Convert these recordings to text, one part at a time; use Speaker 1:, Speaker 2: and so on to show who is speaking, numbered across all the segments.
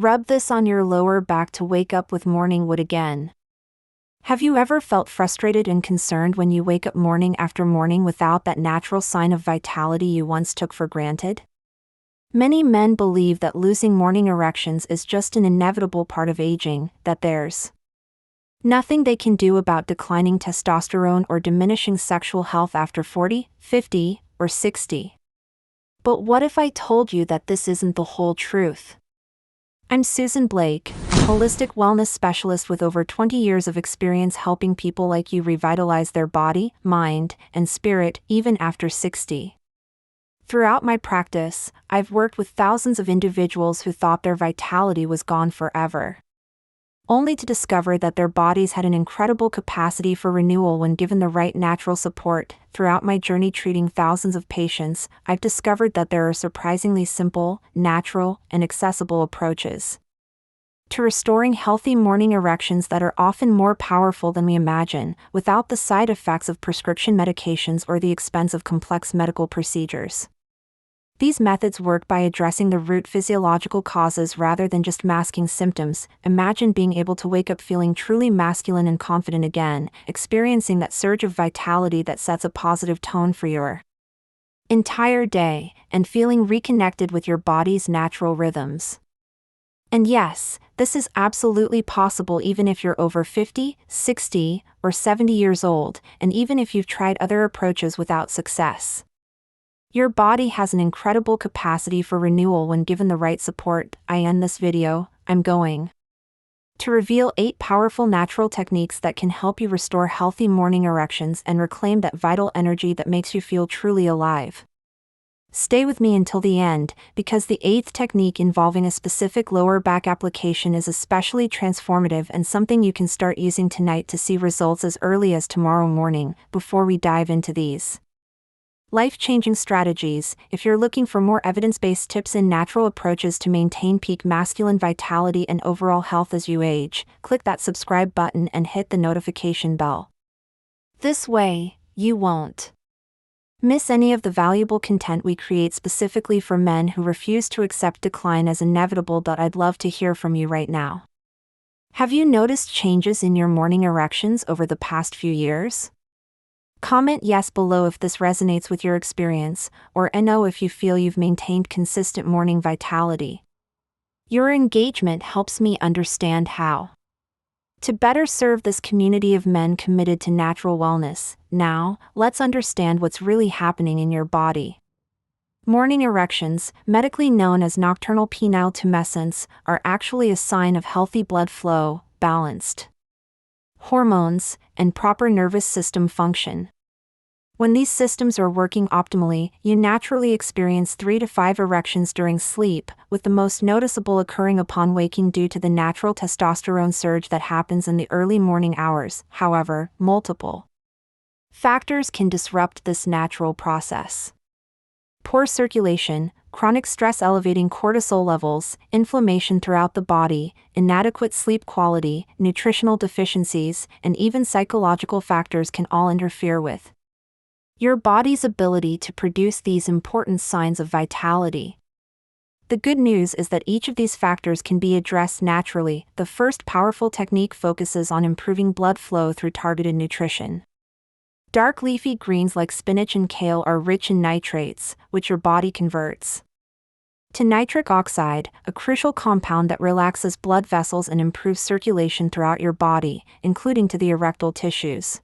Speaker 1: Rub this on your lower back to wake up with morning wood again. Have you ever felt frustrated and concerned when you wake up morning after morning without that natural sign of vitality you once took for granted? Many men believe that losing morning erections is just an inevitable part of aging, that there's nothing they can do about declining testosterone or diminishing sexual health after 40, 50, or 60. But what if I told you that this isn't the whole truth? I'm Susan Blake, a holistic wellness specialist with over 20 years of experience helping people like you revitalize their body, mind, and spirit even after 60. Throughout my practice, I've worked with thousands of individuals who thought their vitality was gone forever, only to discover that their bodies had an incredible capacity for renewal when given the right natural support. Throughout my journey treating thousands of patients, I've discovered that there are surprisingly simple, natural, and accessible approaches to restoring healthy morning erections that are often more powerful than we imagine, without the side effects of prescription medications or the expense of complex medical procedures. These methods work by addressing the root physiological causes rather than just masking symptoms. Imagine being able to wake up feeling truly masculine and confident again, experiencing that surge of vitality that sets a positive tone for your entire day, and feeling reconnected with your body's natural rhythms. And yes, this is absolutely possible even if you're over 50, 60, or 70 years old, and even if you've tried other approaches without success. Your body has an incredible capacity for renewal when given the right support. I end this video, I'm going to reveal 8 powerful natural techniques that can help you restore healthy morning erections and reclaim that vital energy that makes you feel truly alive. Stay with me until the end, because the 8th technique involving a specific lower back application is especially transformative and something you can start using tonight to see results as early as tomorrow morning. Before we dive into these life-changing strategies, if you're looking for more evidence-based tips and natural approaches to maintain peak masculine vitality and overall health as you age, click that subscribe button and hit the notification bell. This way, you won't miss any of the valuable content we create specifically for men who refuse to accept decline as inevitable. I'd love to hear from you right now. Have you noticed changes in your morning erections over the past few years? Comment yes below if this resonates with your experience, or no if you feel you've maintained consistent morning vitality. Your engagement helps me understand how to better serve this community of men committed to natural wellness. Now, let's understand what's really happening in your body. Morning erections, medically known as nocturnal penile tumescence, are actually a sign of healthy blood flow, balanced hormones, and proper nervous system function. When these systems are working optimally, you naturally experience 3 to 5 erections during sleep, with the most noticeable occurring upon waking due to the natural testosterone surge that happens in the early morning hours. However, multiple factors can disrupt this natural process. Poor circulation, chronic stress elevating cortisol levels, inflammation throughout the body, inadequate sleep quality, nutritional deficiencies, and even psychological factors can all interfere with your body's ability to produce these important signs of vitality. The good news is that each of these factors can be addressed naturally. The first powerful technique focuses on improving blood flow through targeted nutrition. Dark leafy greens like spinach and kale are rich in nitrates, which your body converts to nitric oxide, a crucial compound that relaxes blood vessels and improves circulation throughout your body, including to the erectile tissues.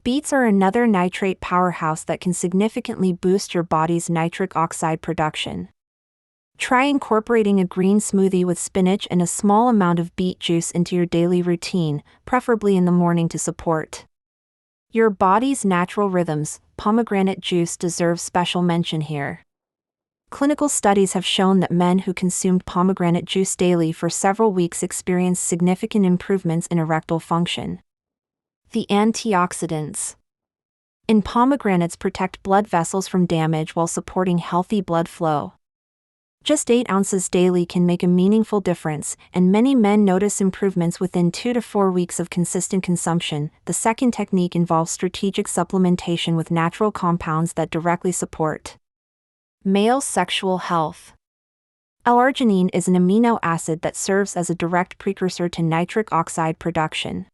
Speaker 1: Beets are another nitrate powerhouse that can significantly boost your body's nitric oxide production. Try incorporating a green smoothie with spinach and a small amount of beet juice into your daily routine, preferably in the morning to support your body's natural rhythms. Pomegranate juice deserves special mention here. Clinical studies have shown that men who consumed pomegranate juice daily for several weeks experienced significant improvements in erectile function. The antioxidants in pomegranates protect blood vessels from damage while supporting healthy blood flow. Just 8 ounces daily can make a meaningful difference, and many men notice improvements within 2 to 4 weeks of consistent consumption. The second technique involves strategic supplementation with natural compounds that directly support male sexual health. L-arginine is an amino acid that serves as a direct precursor to nitric oxide production.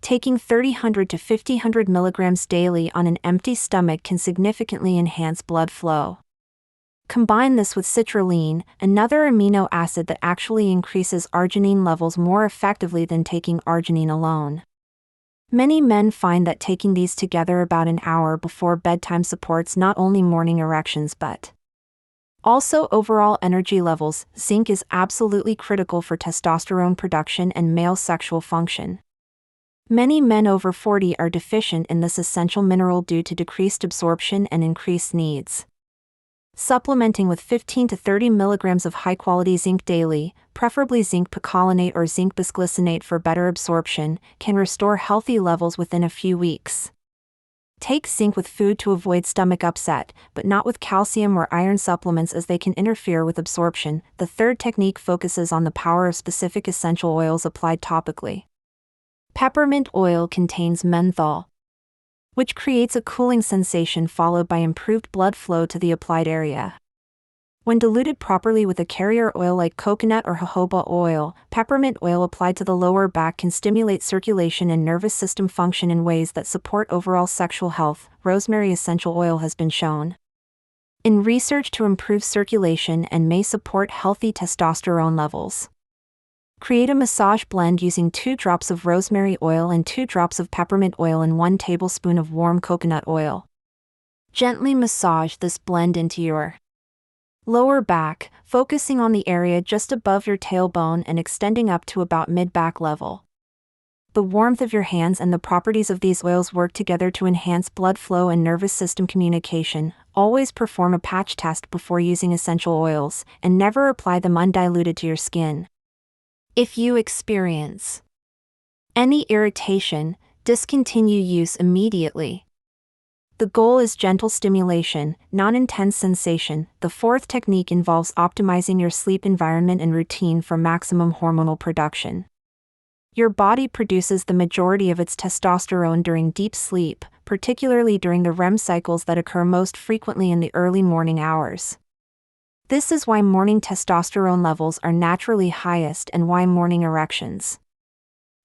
Speaker 1: Taking 300 to 500 milligrams daily on an empty stomach can significantly enhance blood flow. Combine this with citrulline, another amino acid that actually increases arginine levels more effectively than taking arginine alone. Many men find that taking these together about an hour before bedtime supports not only morning erections but also overall energy levels. Zinc is absolutely critical for testosterone production and male sexual function. Many men over 40 are deficient in this essential mineral due to decreased absorption and increased needs. Supplementing with 15 to 30 milligrams of high-quality zinc daily, preferably zinc picolinate or zinc bisglycinate for better absorption, can restore healthy levels within a few weeks. Take zinc with food to avoid stomach upset, but not with calcium or iron supplements as they can interfere with absorption. The third technique focuses on the power of specific essential oils applied topically. Peppermint oil contains menthol, which creates a cooling sensation followed by improved blood flow to the applied area. When diluted properly with a carrier oil like coconut or jojoba oil, peppermint oil applied to the lower back can stimulate circulation and nervous system function in ways that support overall sexual health. Rosemary essential oil has been shown in research to improve circulation and may support healthy testosterone levels. Create a massage blend using 2 drops of rosemary oil and 2 drops of peppermint oil and 1 tablespoon of warm coconut oil. Gently massage this blend into your lower back, focusing on the area just above your tailbone and extending up to about mid-back level. The warmth of your hands and the properties of these oils work together to enhance blood flow and nervous system communication. Always perform a patch test before using essential oils, and never apply them undiluted to your skin. If you experience any irritation, discontinue use immediately. The goal is gentle stimulation, not intense sensation. The fourth technique involves optimizing your sleep environment and routine for maximum hormonal production. Your body produces the majority of its testosterone during deep sleep, particularly during the REM cycles that occur most frequently in the early morning hours. This is why morning testosterone levels are naturally highest and why morning erections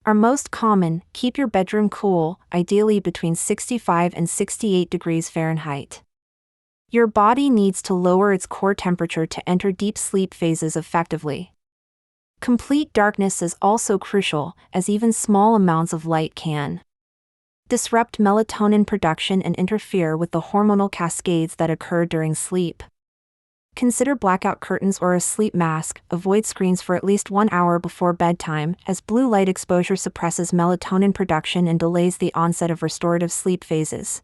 Speaker 1: are most common. Keep your bedroom cool, ideally between 65 and 68 degrees Fahrenheit. Your body needs to lower its core temperature to enter deep sleep phases effectively. Complete darkness is also crucial, as even small amounts of light can disrupt melatonin production and interfere with the hormonal cascades that occur during sleep. Consider blackout curtains or a sleep mask. Avoid screens for at least 1 hour before bedtime, as blue light exposure suppresses melatonin production and delays the onset of restorative sleep phases.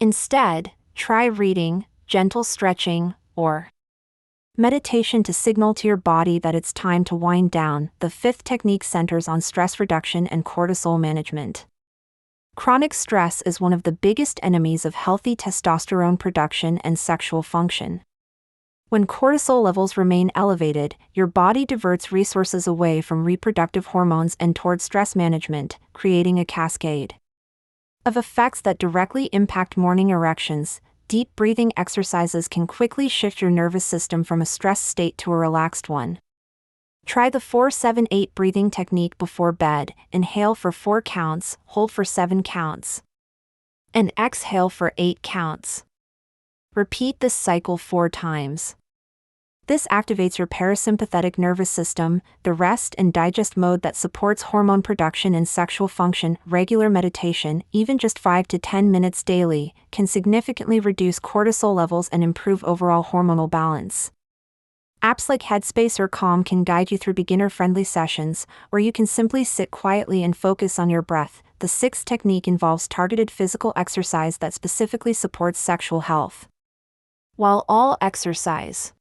Speaker 1: Instead, try reading, gentle stretching, or meditation to signal to your body that it's time to wind down. The fifth technique centers on stress reduction and cortisol management. Chronic stress is one of the biggest enemies of healthy testosterone production and sexual function. When cortisol levels remain elevated, your body diverts resources away from reproductive hormones and toward stress management, creating a cascade of effects that directly impact morning erections. Deep breathing exercises can quickly shift your nervous system from a stressed state to a relaxed one. Try the 4-7-8 breathing technique before bed. Inhale for 4 counts, hold for 7 counts, and exhale for 8 counts. Repeat this cycle 4 times. This activates your parasympathetic nervous system, the rest and digest mode that supports hormone production and sexual function. Regular meditation, even just 5 to 10 minutes daily, can significantly reduce cortisol levels and improve overall hormonal balance. Apps like Headspace or Calm can guide you through beginner-friendly sessions, or you can simply sit quietly and focus on your breath. The sixth technique involves targeted physical exercise that specifically supports sexual health. While all exercise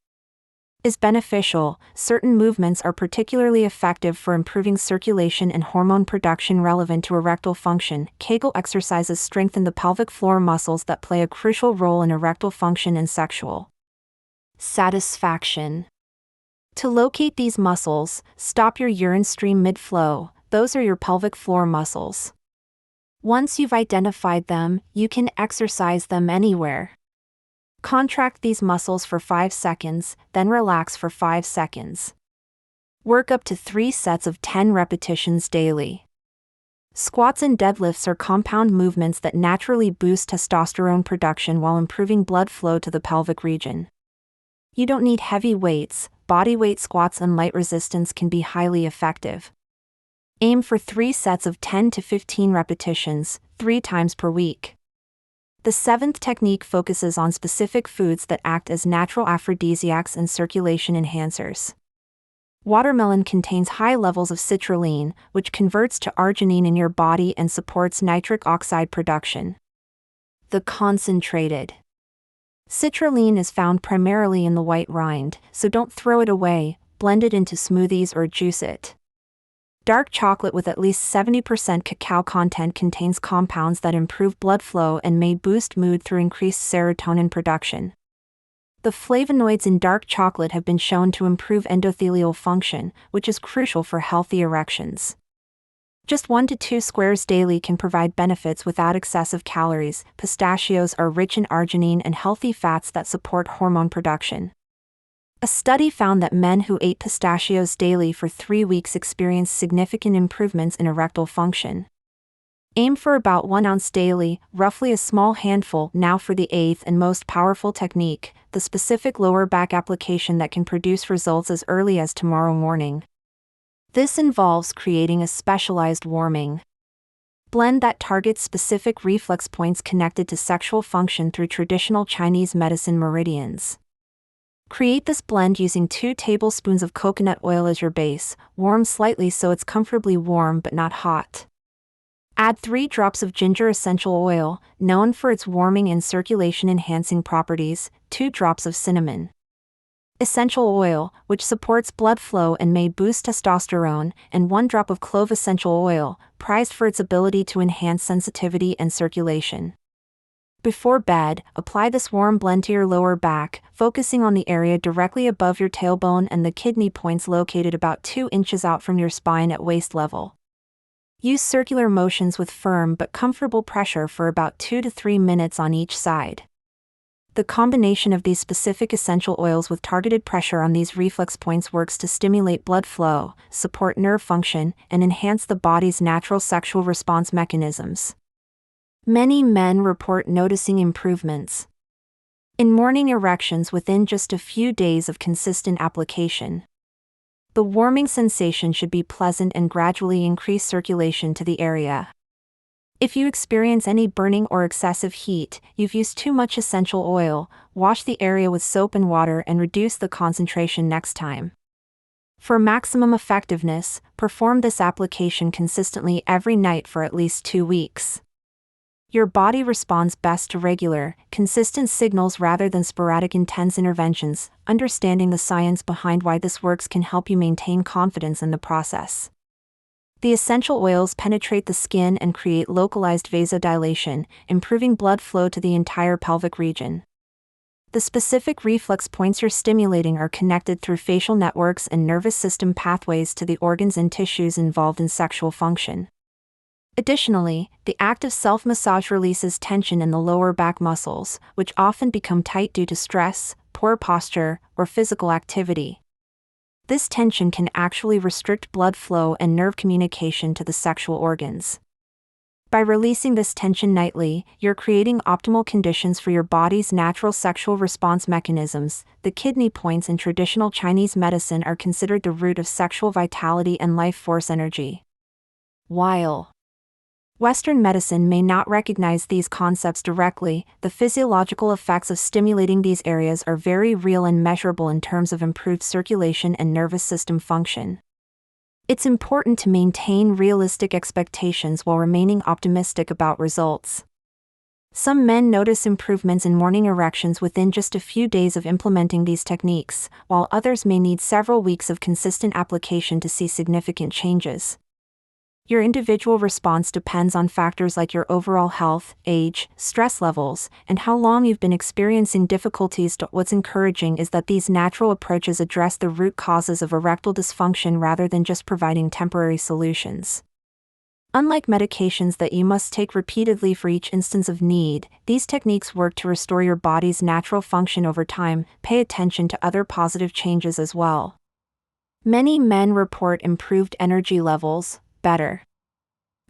Speaker 1: is beneficial, certain movements are particularly effective for improving circulation and hormone production relevant to erectile function. Kegel exercises strengthen the pelvic floor muscles that play a crucial role in erectile function and sexual satisfaction. To locate these muscles, stop your urine stream mid-flow. Those are your pelvic floor muscles. Once you've identified them, you can exercise them anywhere. Contract these muscles for 5 seconds, then relax for 5 seconds. Work up to 3 sets of 10 repetitions daily. Squats and deadlifts are compound movements that naturally boost testosterone production while improving blood flow to the pelvic region. You don't need heavy weights, bodyweight squats and light resistance can be highly effective. Aim for 3 sets of 10 to 15 repetitions, 3 times per week. The 7th technique focuses on specific foods that act as natural aphrodisiacs and circulation enhancers. Watermelon contains high levels of citrulline, which converts to arginine in your body and supports nitric oxide production. The concentrated citrulline is found primarily in the white rind, so don't throw it away, blend it into smoothies or juice it. Dark chocolate with at least 70% cacao content contains compounds that improve blood flow and may boost mood through increased serotonin production. The flavonoids in dark chocolate have been shown to improve endothelial function, which is crucial for healthy erections. Just 1 to 2 squares daily can provide benefits without excessive calories. Pistachios are rich in arginine and healthy fats that support hormone production. A study found that men who ate pistachios daily for 3 weeks experienced significant improvements in erectile function. Aim for about 1 ounce daily, roughly a small handful. Now for the 8th and most powerful technique, the specific lower back application that can produce results as early as tomorrow morning. This involves creating a specialized warming blend that targets specific reflex points connected to sexual function through traditional Chinese medicine meridians. Create this blend using 2 tablespoons of coconut oil as your base, warm slightly so it's comfortably warm but not hot. Add 3 drops of ginger essential oil, known for its warming and circulation enhancing properties, 2 drops of cinnamon essential oil, which supports blood flow and may boost testosterone, and 1 drop of clove essential oil, prized for its ability to enhance sensitivity and circulation. Before bed, apply this warm blend to your lower back, focusing on the area directly above your tailbone and the kidney points located about 2 inches out from your spine at waist level. Use circular motions with firm but comfortable pressure for about 2 to 3 minutes on each side. The combination of these specific essential oils with targeted pressure on these reflex points works to stimulate blood flow, support nerve function, and enhance the body's natural sexual response mechanisms. Many men report noticing improvements in morning erections within just a few days of consistent application. The warming sensation should be pleasant and gradually increase circulation to the area. If you experience any burning or excessive heat, you've used too much essential oil, wash the area with soap and water and reduce the concentration next time. For maximum effectiveness, perform this application consistently every night for at least 2 weeks. Your body responds best to regular, consistent signals rather than sporadic intense interventions. Understanding the science behind why this works can help you maintain confidence in the process. The essential oils penetrate the skin and create localized vasodilation, improving blood flow to the entire pelvic region. The specific reflex points you're stimulating are connected through facial networks and nervous system pathways to the organs and tissues involved in sexual function. Additionally, the act of self-massage releases tension in the lower back muscles, which often become tight due to stress, poor posture, or physical activity. This tension can actually restrict blood flow and nerve communication to the sexual organs. By releasing this tension nightly, you're creating optimal conditions for your body's natural sexual response mechanisms. The kidney points in traditional Chinese medicine are considered the root of sexual vitality and life force energy. While Western medicine may not recognize these concepts directly, the physiological effects of stimulating these areas are very real and measurable in terms of improved circulation and nervous system function. It's important to maintain realistic expectations while remaining optimistic about results. Some men notice improvements in morning erections within just a few days of implementing these techniques, while others may need several weeks of consistent application to see significant changes. Your individual response depends on factors like your overall health, age, stress levels, and how long you've been experiencing difficulties. What's encouraging is that these natural approaches address the root causes of erectile dysfunction rather than just providing temporary solutions. Unlike medications that you must take repeatedly for each instance of need, these techniques work to restore your body's natural function over time. Pay attention to other positive changes as well. Many men report improved energy levels, better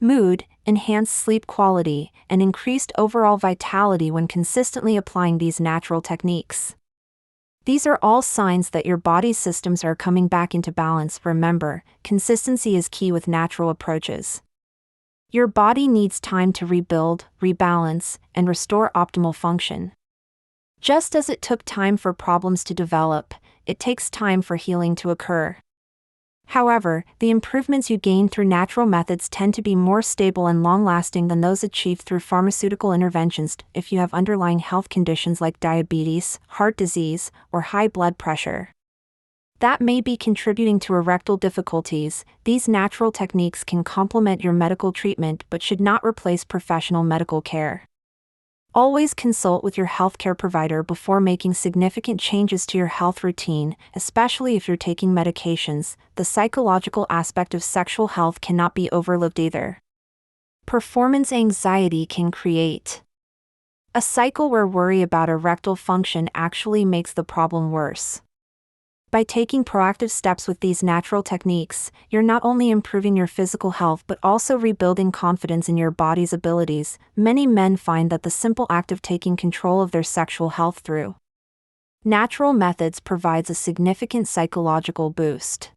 Speaker 1: mood, enhanced sleep quality, and increased overall vitality when consistently applying these natural techniques. These are all signs that your body's systems are coming back into balance. Remember, consistency is key with natural approaches. Your body needs time to rebuild, rebalance, and restore optimal function. Just as it took time for problems to develop, it takes time for healing to occur. However, the improvements you gain through natural methods tend to be more stable and long-lasting than those achieved through pharmaceutical interventions. If you have underlying health conditions like diabetes, heart disease, or high blood pressure that may be contributing to erectile difficulties, these natural techniques can complement your medical treatment but should not replace professional medical care. Always consult with your healthcare provider before making significant changes to your health routine, especially if you're taking medications. The psychological aspect of sexual health cannot be overlooked either. Performance anxiety can create a cycle where worry about erectile function actually makes the problem worse. By taking proactive steps with these natural techniques, you're not only improving your physical health but also rebuilding confidence in your body's abilities. Many men find that the simple act of taking control of their sexual health through natural methods provides a significant psychological boost.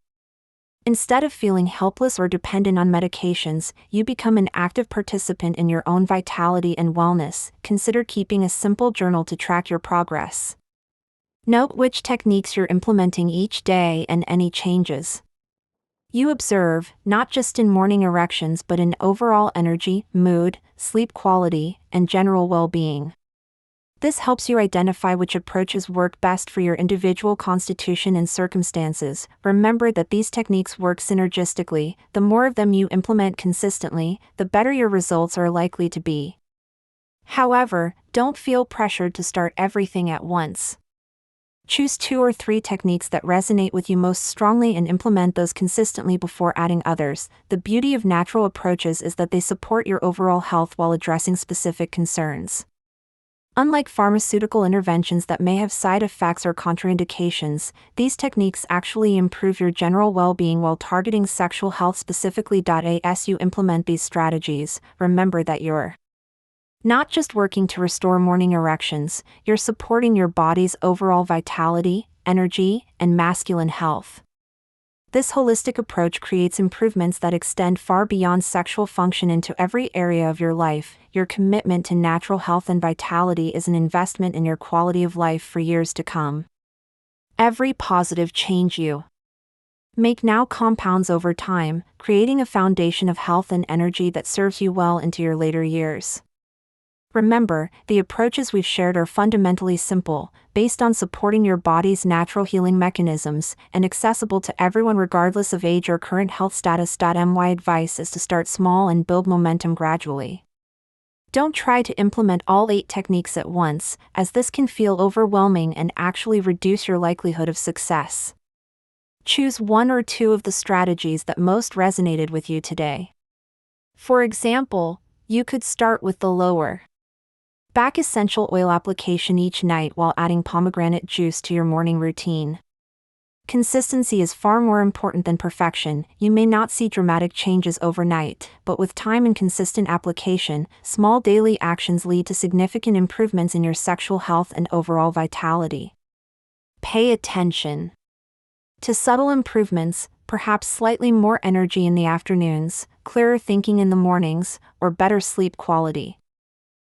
Speaker 1: Instead of feeling helpless or dependent on medications, you become an active participant in your own vitality and wellness. Consider keeping a simple journal to track your progress. Note which techniques you're implementing each day and any changes you observe, not just in morning erections but in overall energy, mood, sleep quality, and general well-being. This helps you identify which approaches work best for your individual constitution and circumstances. Remember that these techniques work synergistically. The more of them you implement consistently, the better your results are likely to be. However, don't feel pressured to start everything at once. Choose 2 or 3 techniques that resonate with you most strongly and implement those consistently before adding others. The beauty of natural approaches is that they support your overall health while addressing specific concerns. Unlike pharmaceutical interventions that may have side effects or contraindications, these techniques actually improve your general well-being while targeting sexual health specifically. As you implement these strategies, remember that you're not just working to restore morning erections, you're supporting your body's overall vitality, energy, and masculine health. This holistic approach creates improvements that extend far beyond sexual function into every area of your life. Your commitment to natural health and vitality is an investment in your quality of life for years to come. Every positive change you make now compounds over time, creating a foundation of health and energy that serves you well into your later years. Remember, the approaches we've shared are fundamentally simple, based on supporting your body's natural healing mechanisms, and accessible to everyone regardless of age or current health status. My advice is to start small and build momentum gradually. Don't try to implement all 8 techniques at once, as this can feel overwhelming and actually reduce your likelihood of success. Choose 1 or 2 of the strategies that most resonated with you today. For example, you could start with the lower back essential oil application each night while adding pomegranate juice to your morning routine. Consistency is far more important than perfection. You may not see dramatic changes overnight, but with time and consistent application, small daily actions lead to significant improvements in your sexual health and overall vitality. Pay attention to subtle improvements, perhaps slightly more energy in the afternoons, clearer thinking in the mornings, or better sleep quality.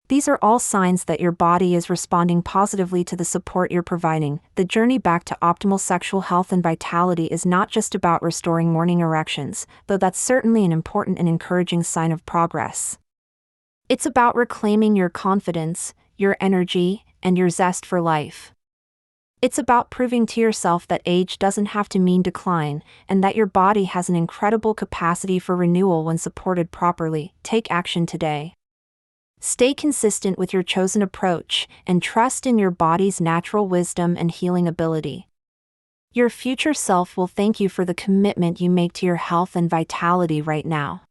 Speaker 1: These are all signs that your body is responding positively to the support you're providing. The journey back to optimal sexual health and vitality is not just about restoring morning erections, though that's certainly an important and encouraging sign of progress. It's about reclaiming your confidence, your energy, and your zest for life. It's about proving to yourself that age doesn't have to mean decline, and that your body has an incredible capacity for renewal when supported properly. Take action today. Stay consistent with your chosen approach, and trust in your body's natural wisdom and healing ability. Your future self will thank you for the commitment you make to your health and vitality right now.